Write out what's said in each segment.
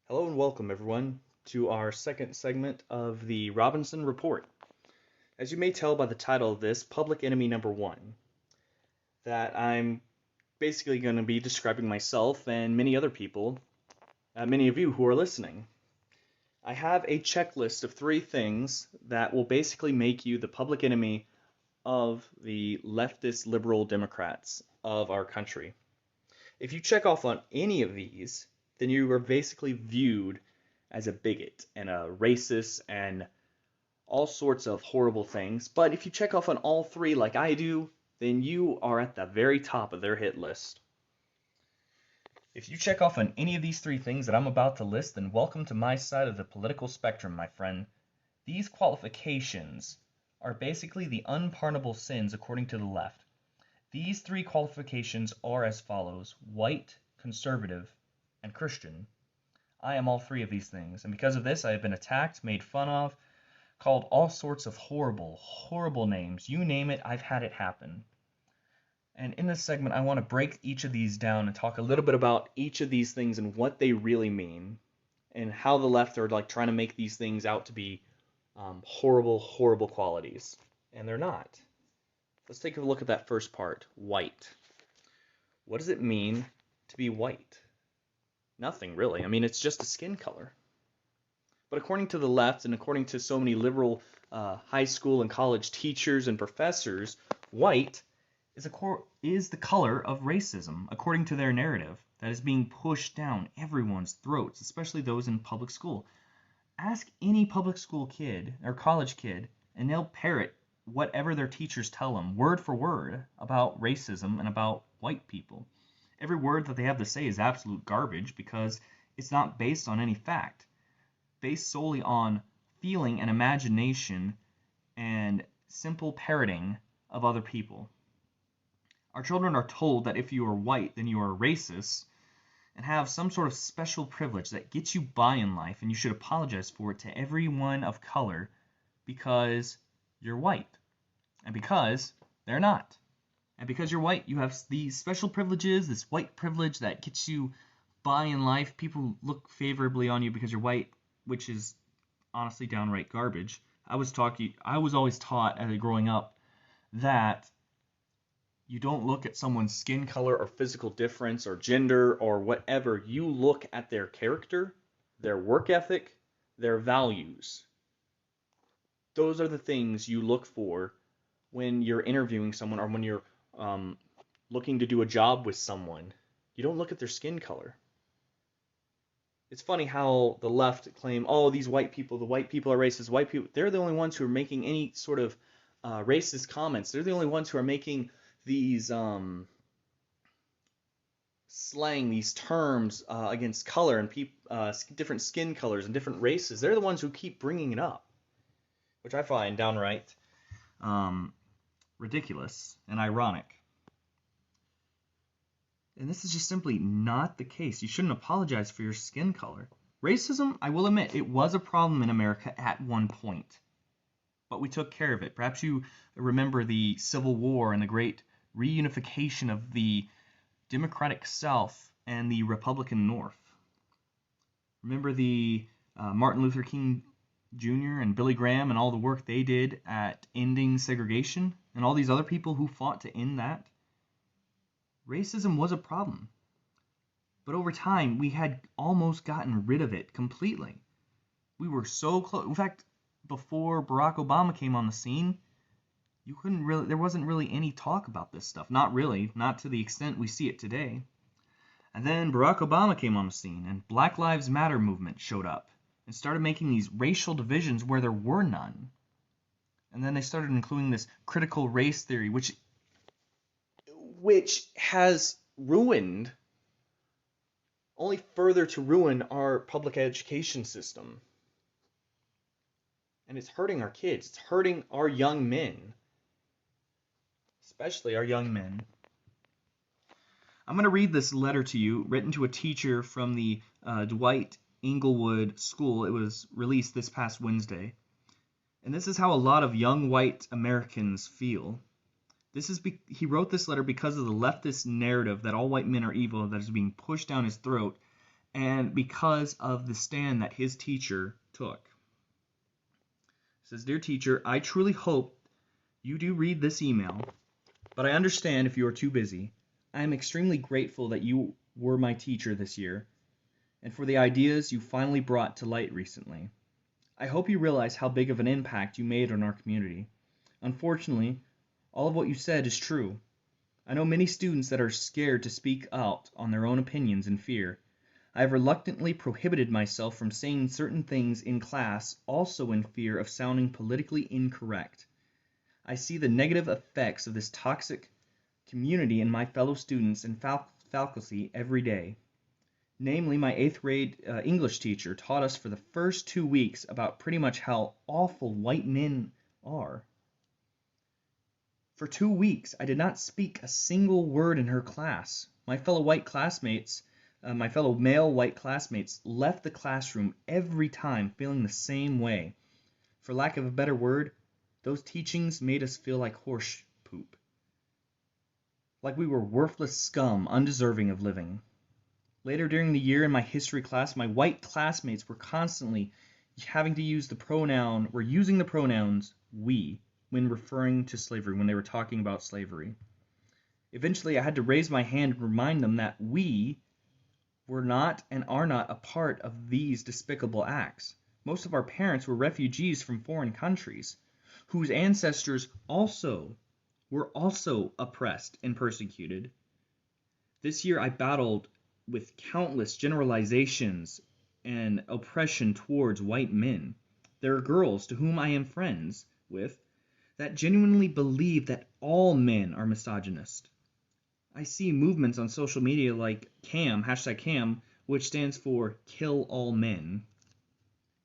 Hello and welcome, everyone, to our second segment of the Robinson Report. As you may tell by the title of this, Public Enemy Number One, that I'm basically going to be describing myself and many other people, many of you who are listening. I have a checklist of 3 things that will basically make you the public enemy of the leftist liberal Democrats of our country. If you check off on any of these, then you are basically viewed as a bigot and a racist and all sorts of horrible things. But if you check off on all 3 like I do, then you are at the very top of their hit list. If you check off on any of these 3 things that I'm about to list, then welcome to my side of the political spectrum, my friend. These qualifications are basically the unpardonable sins according to the left. These 3 qualifications are as follows: white, conservative, and Christian. I am all 3 of these things, and because of this I have been attacked, made fun of, called all sorts of horrible, horrible names. You name it, I've had it happen. And in this segment I want to break each of these down and talk a little bit about each of these things and what they really mean, and how the left are like trying to make these things out to be horrible, horrible qualities. And they're not. Let's take a look at that first part, white. What does it mean to be white? Nothing, really. I mean, it's just a skin color. But according to the left, and according to so many liberal high school and college teachers and professors, white is the color of racism, according to their narrative, that is being pushed down everyone's throats, especially those in public school. Ask any public school kid or college kid, and they'll parrot whatever their teachers tell them, word for word, about racism and about white people. Every word that they have to say is absolute garbage because it's not based on any fact, based solely on feeling and imagination and simple parroting of other people. Our children are told that if you are white, then you are racist and have some sort of special privilege that gets you by in life, and you should apologize for it to everyone of color because you're white, and because they're not. And because you're white, you have these special privileges, this white privilege that gets you by in life. People look favorably on you because you're white, which is honestly downright garbage. I was always taught as growing up that you don't look at someone's skin color or physical difference or gender or whatever. You look at their character, their work ethic, their values. Those are the things you look for when you're interviewing someone or when you're looking to do a job with someone. You don't look at their skin color. It's funny how the left claim, oh, the white people are racist. White people, they're the only ones who are making any sort of racist comments. They're the only ones who are making these slang, these terms against color and different skin colors and different races. They're the ones who keep bringing it up, which I find downright ridiculous and ironic. And this is just simply not the case. You shouldn't apologize for your skin color. Racism, I will admit, it was a problem in America at one point, but we took care of it. Perhaps you remember the Civil War and the great reunification of the Democratic South and the Republican North. Remember the Martin Luther King Jr. and Billy Graham and all the work they did at ending segregation, and all these other people who fought to end that? Racism was a problem, but over time we had almost gotten rid of it completely. We were so close. In fact, before Barack Obama came on the scene, there wasn't really any talk about this stuff. Not really, not to the extent we see it today. And then Barack Obama came on the scene, and Black Lives Matter movement showed up and started making these racial divisions where there were none. And then they started including this critical race theory, which has ruined, only further to ruin our public education system. And it's hurting our kids. It's hurting our young men. Especially our young men. I'm going to read this letter to you, written to a teacher from the Dwight Englewood School. It was released this past Wednesday. And this is how a lot of young white Americans feel. He wrote this letter because of the leftist narrative that all white men are evil that is being pushed down his throat, and because of the stand that his teacher took. It says, "Dear teacher, I truly hope you do read this email, but I understand if you are too busy. I am extremely grateful that you were my teacher this year, and for the ideas you finally brought to light recently. I hope you realize how big of an impact you made on our community. Unfortunately, all of what you said is true. I know many students that are scared to speak out on their own opinions in fear. I have reluctantly prohibited myself from saying certain things in class, also in fear of sounding politically incorrect. I see the negative effects of this toxic community in my fellow students and faculty every day. Namely, my 8th grade English teacher taught us for the first 2 weeks about pretty much how awful white men are. For 2 weeks, I did not speak a single word in her class. My fellow male white classmates left the classroom every time feeling the same way. For lack of a better word, those teachings made us feel like horse poop. Like we were worthless scum, undeserving of living. Later during the year in my history class, my white classmates were constantly using the pronouns we when referring to slavery, when they were talking about slavery. Eventually, I had to raise my hand and remind them that we were not and are not a part of these despicable acts. Most of our parents were refugees from foreign countries, whose ancestors were also oppressed and persecuted. This year I battled with countless generalizations and oppression towards white men. There are girls to whom I am friends with that genuinely believe that all men are misogynist. I see movements on social media like CAM, #CAM, which stands for Kill All Men.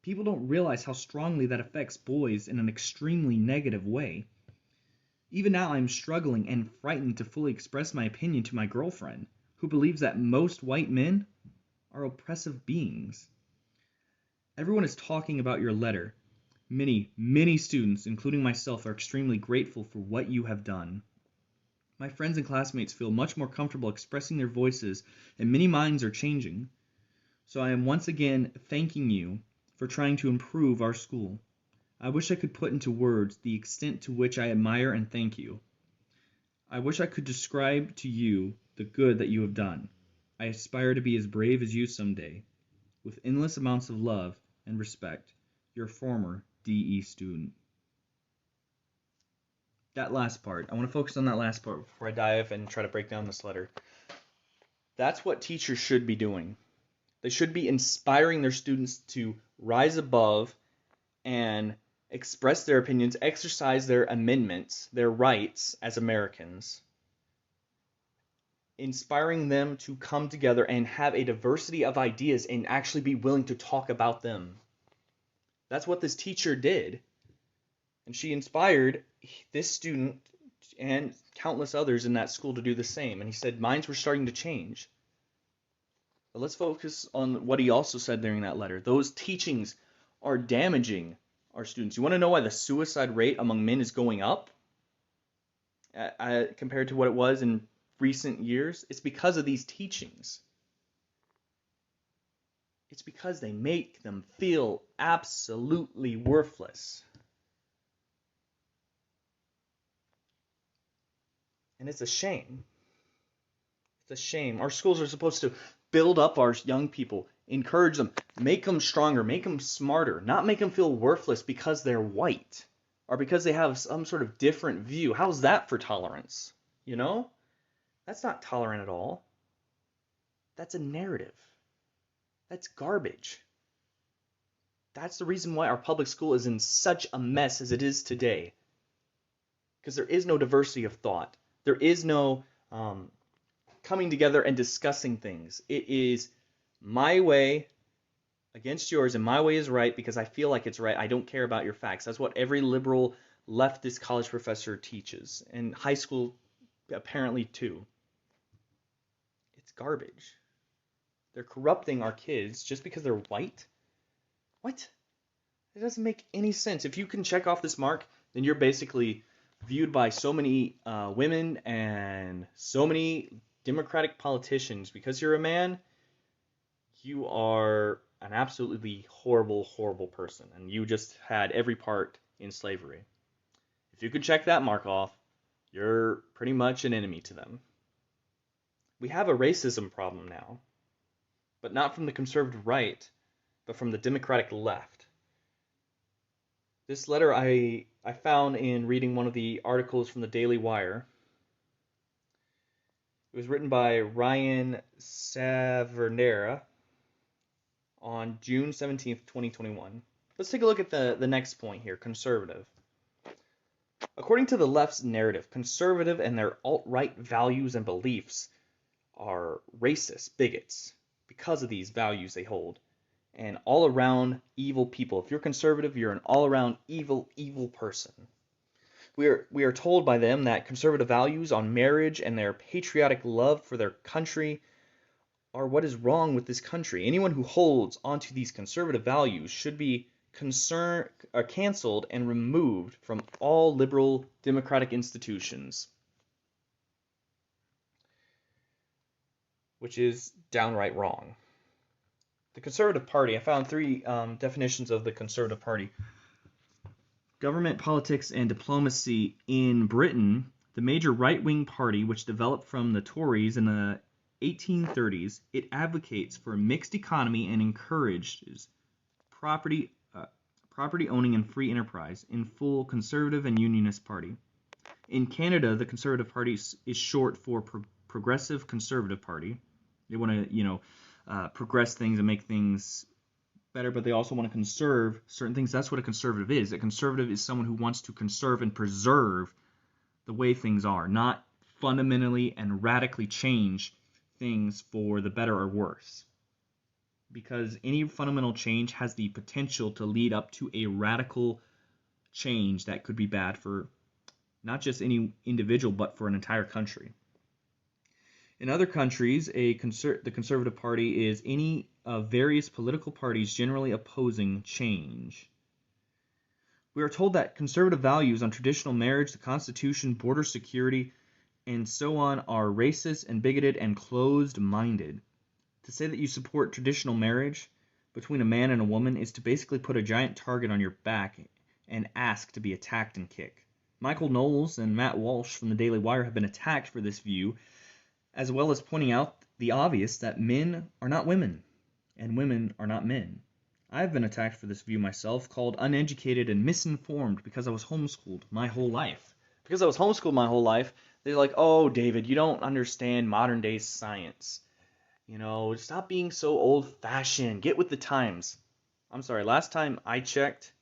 People don't realize how strongly that affects boys in an extremely negative way. Even now I'm struggling and frightened to fully express my opinion to my girlfriend, who believes that most white men are oppressive beings. Everyone is talking about your letter. Many students, including myself, are extremely grateful for what you have done. My friends and classmates feel much more comfortable expressing their voices, and many minds are changing. So I am once again thanking you for trying to improve our school. I wish I could put into words the extent to which I admire and thank you. I wish I could describe to you the good that you have done. I aspire to be as brave as you someday. With endless amounts of love and respect, your former DE student." That last part, I want to focus on that last part before I dive and try to break down this letter. That's what teachers should be doing. They should be inspiring their students to rise above and express their opinions, exercise their amendments, their rights as Americans, inspiring them to come together and have a diversity of ideas and actually be willing to talk about them. That's what this teacher did. And she inspired this student and countless others in that school to do the same. And he said minds were starting to change. But let's focus on what he also said during that letter. Those teachings are damaging our students. You want to know why the suicide rate among men is going up compared to what it was in recent years? It's because of these teachings. It's because they make them feel absolutely worthless. And it's a shame. It's a shame. Our schools are supposed to build up our young people, encourage them, make them stronger, make them smarter, not make them feel worthless because they're white or because they have some sort of different view. How's that for tolerance? You know? That's not tolerant at all. That's a narrative. That's garbage. That's the reason why our public school is in such a mess as it is today. Because there is no diversity of thought. There is no coming together and discussing things. It is my way against yours, and my way is right because I feel like it's right. I don't care about your facts. That's what every liberal leftist college professor teaches, and high school apparently too. It's garbage. They're corrupting our kids just because they're white? What? It doesn't make any sense. If you can check off this mark, then you're basically viewed by so many women and so many Democratic politicians. Because you're a man, you are an absolutely horrible, horrible person, and you just had every part in slavery. If you could check that mark off, you're pretty much an enemy to them. We have a racism problem now, but not from the conservative right, but from the Democratic left. This letter I found in reading one of the articles from the Daily Wire. It was written by Ryan Savernera on June 17th, 2021. Let's take a look at the next point here, conservative. According to the left's narrative, conservative and their alt-right values and beliefs are racist bigots because of these values they hold, and all-around evil people. If you're conservative, you're an all-around evil, evil person. We are told by them that conservative values on marriage and their patriotic love for their country are what is wrong with this country. Anyone who holds onto these conservative values should be canceled and removed from all liberal democratic institutions, which is downright wrong. The Conservative Party, I found three definitions of the Conservative Party. Government, politics, and diplomacy in Britain, the major right-wing party which developed from the Tories in the 1830s, it advocates for a mixed economy and encourages property owning and free enterprise in full Conservative and Unionist Party. In Canada, the Conservative Party is short for Progressive Conservative Party. They want to, progress things and make things better, but they also want to conserve certain things. That's what a conservative is. A conservative is someone who wants to conserve and preserve the way things are, not fundamentally and radically change things for the better or worse. Because any fundamental change has the potential to lead up to a radical change that could be bad for not just any individual, but for an entire country. In other countries, the Conservative Party is any of various political parties generally opposing change. We are told that conservative values on traditional marriage, the Constitution, border security, and so on are racist and bigoted and closed-minded. To say that you support traditional marriage between a man and a woman is to basically put a giant target on your back and ask to be attacked and kicked. Michael Knowles and Matt Walsh from the Daily Wire have been attacked for this view, as well as pointing out the obvious that men are not women, and women are not men. I've been attacked for this view myself, called uneducated and misinformed because I was homeschooled my whole life. Because I was homeschooled my whole life, they're like, oh, David, you don't understand modern-day science. Stop being so old-fashioned. Get with the times. I'm sorry, last time I checked,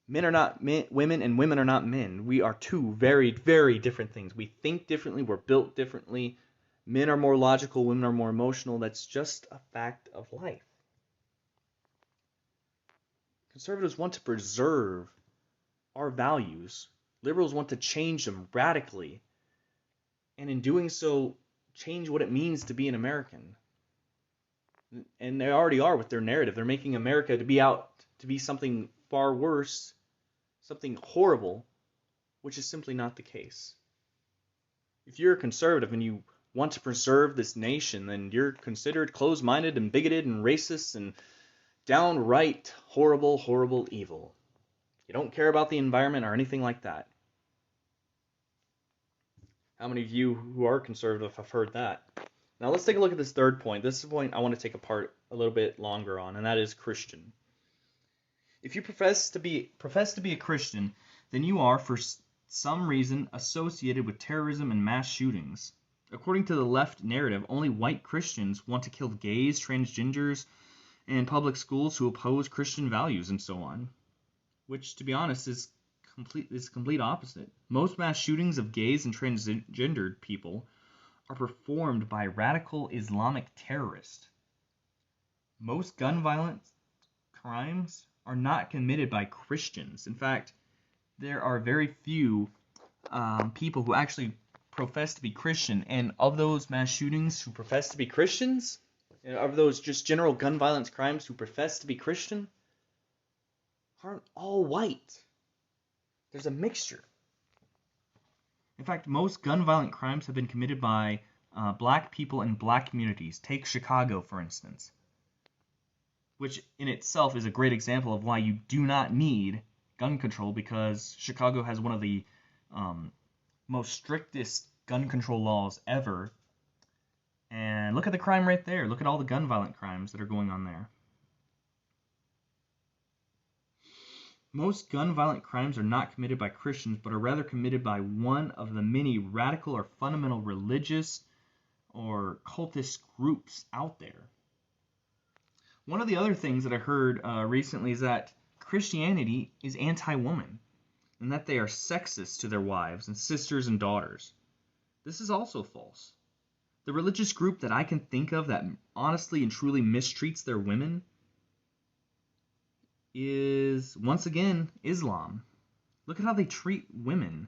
men are not women and women are not men. We are two very, very different things. We think differently. We're built differently. Men are more logical. Women are more emotional. That's just a fact of life. Conservatives want to preserve our values. Liberals want to change them radically. And in doing so, change what it means to be an American. And they already are with their narrative. They're making America to be something far worse, something horrible, which is simply not the case. If you're a conservative and you want to preserve this nation, then you're considered closed-minded and bigoted and racist and downright horrible, horrible evil. You don't care about the environment or anything like that. How many of you who are conservative have heard that? Now let's take a look at this third point. This is a point I want to take apart a little bit longer on, and that is Christian. If you profess to be a Christian, then you are, for some reason, associated with terrorism and mass shootings. According to the left narrative, only white Christians want to kill gays, transgenders, and public schools who oppose Christian values and so on. Which, to be honest, is complete opposite. Most mass shootings of gays and transgendered people are performed by radical Islamic terrorists. Most gun violence crimes are not committed by Christians. In fact, there are very few people who actually profess to be Christian, and of those mass shootings who profess to be Christians, of those just general gun violence crimes who profess to be Christian, aren't all white. There's a mixture. In fact, most gun violent crimes have been committed by black people in black communities. Take Chicago, for instance, which in itself is a great example of why you do not need gun control, because Chicago has one of the most strictest gun control laws ever. And look at the crime rate there. Look at all the gun violent crimes that are going on there. Most gun violent crimes are not committed by Christians, but are rather committed by one of the many radical or fundamental religious or cultist groups out there. One of the other things that I heard recently is that Christianity is anti-woman, and that they are sexist to their wives and sisters and daughters. This is also false. The religious group that I can think of that honestly and truly mistreats their women is, once again, Islam. Look at how they treat women.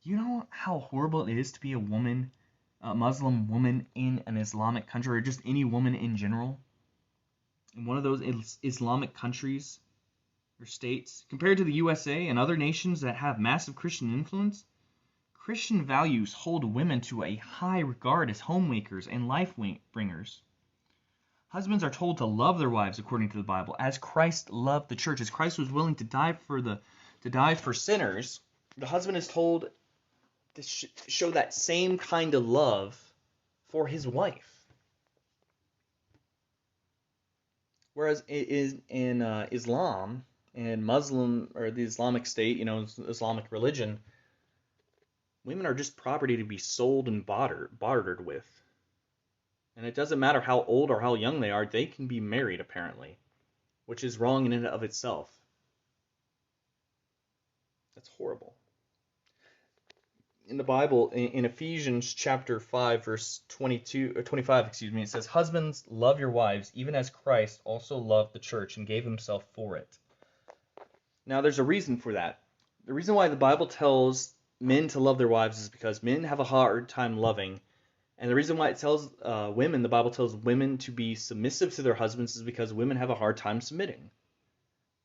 Do you know how horrible it is to be a woman, a Muslim woman in an Islamic country, or just any woman in general? In one of those Islamic countries or states, compared to the USA and other nations that have massive Christian influence, Christian values hold women to a high regard as homemakers and life bringers. Husbands are told to love their wives according to the Bible, as Christ loved the church. As Christ was willing to die for sinners, the husband is told to show that same kind of love for his wife. Whereas in Islam and Muslim, or the Islamic State, Islamic religion, women are just property to be sold and bartered with. And it doesn't matter how old or how young they are, they can be married, apparently, which is wrong in and of itself. That's horrible. In the Bible, in Ephesians chapter 5, verse 25, it says, "Husbands, love your wives, even as Christ also loved the church and gave himself for it." Now, there's a reason for that. The reason why the Bible tells men to love their wives is because men have a hard time loving. And the reason why it tells the Bible tells women to be submissive to their husbands is because women have a hard time submitting.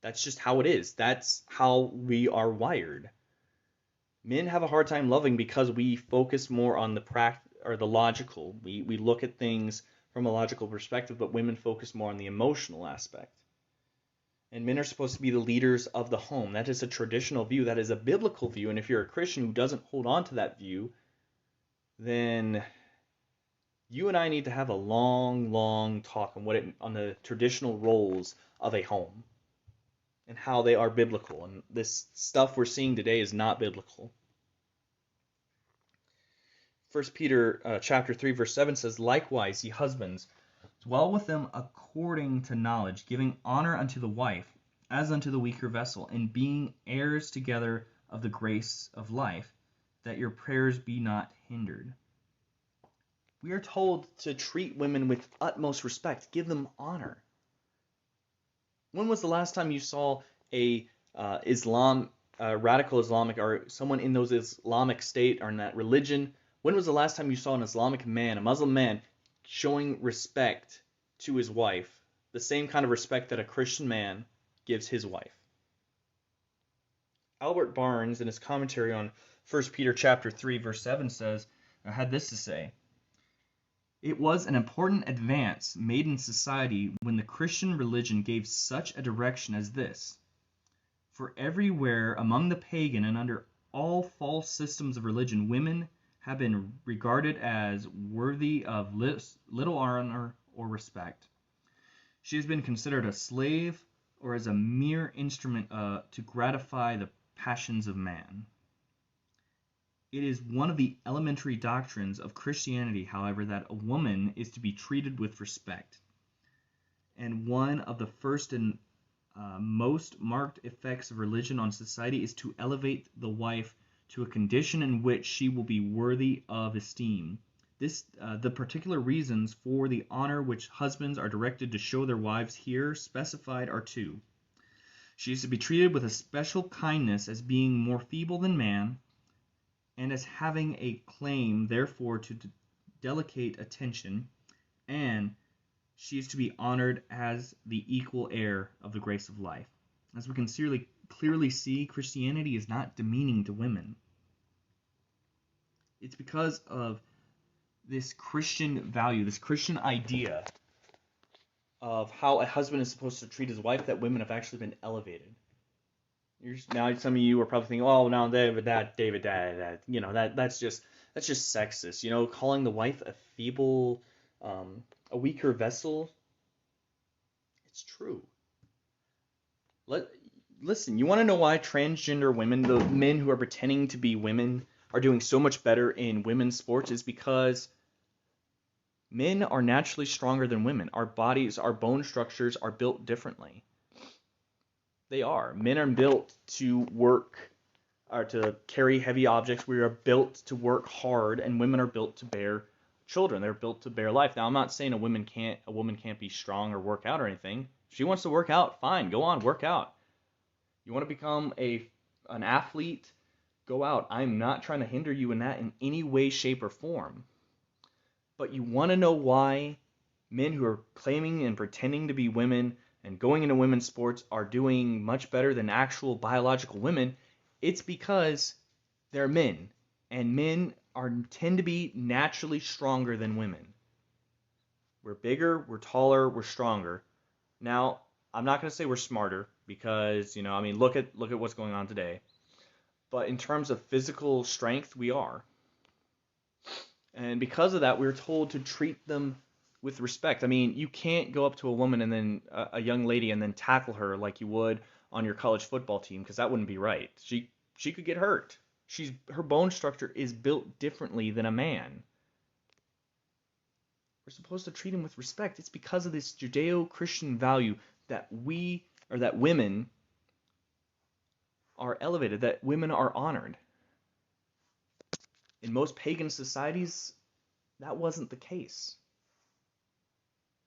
That's just how it is. That's how we are wired. Men have a hard time loving because we focus more on the logical. We look at things from a logical perspective, but women focus more on the emotional aspect. And men are supposed to be the leaders of the home. That is a traditional view. That is a biblical view. And if you're a Christian who doesn't hold on to that view, then you and I need to have a long talk on the traditional roles of a home and how they are biblical. And this stuff we're seeing today is not biblical. 1 Peter chapter 3, verse 7 says, "Likewise, ye husbands, dwell with them according to knowledge, giving honor unto the wife, as unto the weaker vessel, and being heirs together of the grace of life, that your prayers be not hindered." We are told to treat women with utmost respect, give them honor. When was the last time you saw a radical Islamic, or someone in those Islamic state or in that religion? When was the last time you saw an Islamic man, a Muslim man, showing respect to his wife, the same kind of respect that a Christian man gives his wife? Albert Barnes, in his commentary on 1 Peter chapter 3, verse 7, had this to say: "It was an important advance made in society when the Christian religion gave such a direction as this. For everywhere among the pagan and under all false systems of religion, women have been regarded as worthy of little honor or respect. She has been considered a slave or as a mere instrument to gratify the passions of man. It is one of the elementary doctrines of Christianity, however, that a woman is to be treated with respect. And one of the first and most marked effects of religion on society is to elevate the wife to a condition in which she will be worthy of esteem. The particular reasons for the honor which husbands are directed to show their wives here specified are two. She is to be treated with a special kindness as being more feeble than man, and as having a claim, therefore, to delicate attention, and she is to be honored as the equal heir of the grace of life." As we can clearly see, Christianity is not demeaning to women. It's because of this Christian value, this Christian idea of how a husband is supposed to treat his wife, that women have actually been elevated. Now some of you are probably thinking, oh, now David, that's just sexist. Calling the wife a feeble, a weaker vessel. It's true. Listen, you want to know why transgender women, the men who are pretending to be women, are doing so much better in women's sports? Is because men are naturally stronger than women. Our bodies, our bone structures are built differently. They are. Men are built to work or to carry heavy objects. We are built to work hard, and women are built to bear children. They're built to bear life. Now, I'm not saying a woman can't be strong or work out or anything. If she wants to work out, fine, go on, work out. You want to become an athlete, go out. I'm not trying to hinder you in that in any way, shape, or form. But you want to know why men who are claiming and pretending to be women and going into women's sports are doing much better than actual biological women? It's because they're men, and men tend to be naturally stronger than women. We're bigger, we're taller, we're stronger. Now, I'm not going to say we're smarter because, look at what's going on today. But in terms of physical strength, we are. And because of that, we're told to treat them with respect. You can't go up to a woman and then a young lady and then tackle her like you would on your college football team, because that wouldn't be right. She could get hurt. Her bone structure is built differently than a man. We're supposed to treat him with respect. It's because of this Judeo-Christian value that women are elevated, that women are honored. In most pagan societies, that wasn't the case.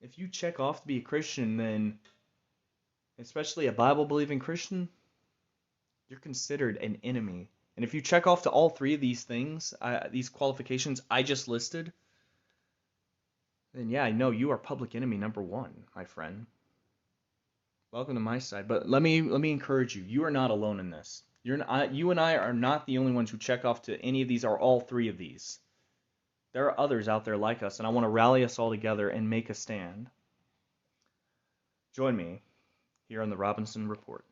If you check off to be a Christian, then, especially a Bible-believing Christian, you're considered an enemy. And if you check off to all three of these things, these qualifications I just listed, then yeah, I know you are public enemy number one, my friend. Welcome to my side. But let me encourage you. You are not alone in this. You and I are not the only ones who check off to any of these or all three of these. There are others out there like us, and I want to rally us all together and make a stand. Join me here on the Robinson Report.